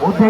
ઉઠી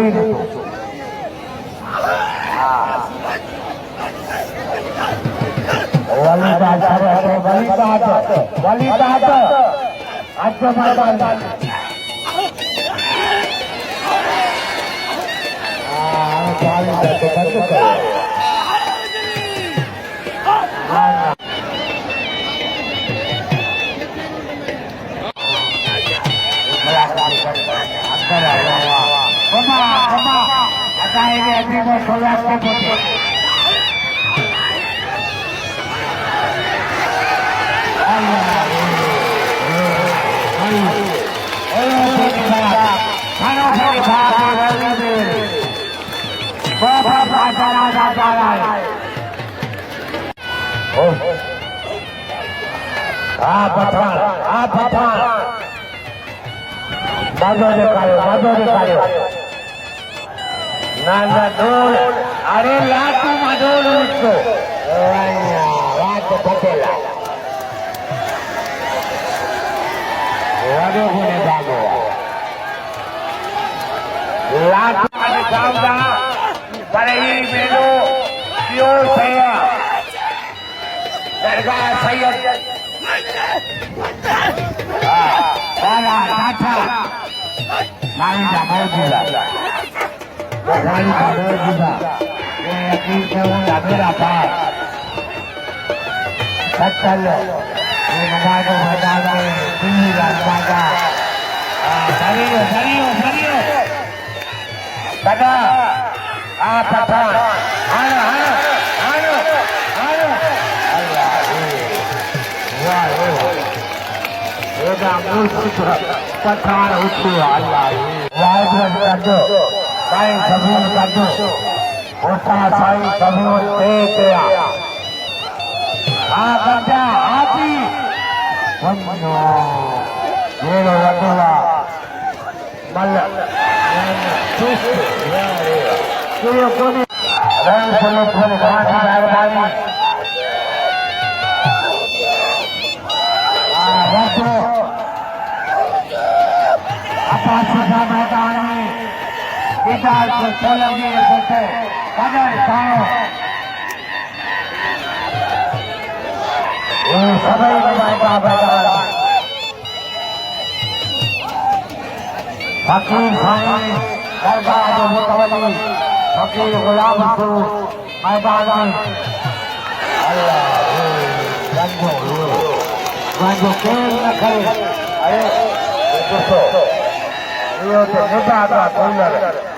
अरे लाटू मधोल उसको पटेला भागो लाटू सावधा पर मेलो प्योर सैयद दरगाह सैयद मारी मौजूदा मेरा पास सत्तर पठार उठो अल्लाह साईं कबूल कर दो उसका साईं कबूल दे दिया बच्चा हाथी मेरो वटोला मल मैदान में विचार को सोलंगी बोलते कदर खाओ सभी फकीर खानी दरगाह मुतवली फकीर गुलाम मैदान में अल्लाह खेल न करे अरे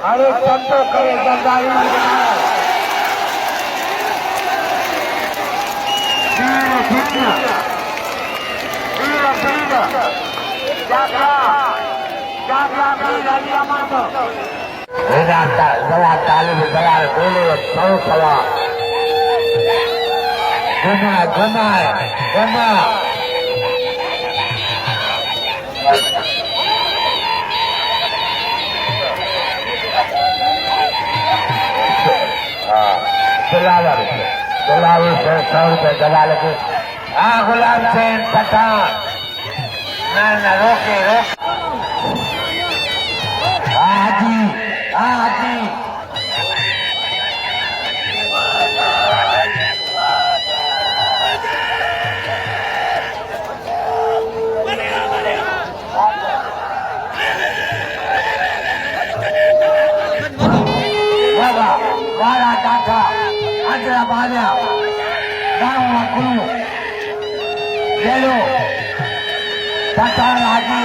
अरे चंदो करे गंगाई तालिब दलाल बोले सौ सवा गुना गुलाबी से 100 रुपये दलाल के गुलाब सेन पठान न रोके हाजी वाला टाका अजरा बाजा गाँव गुरु ले लो पठान हाजी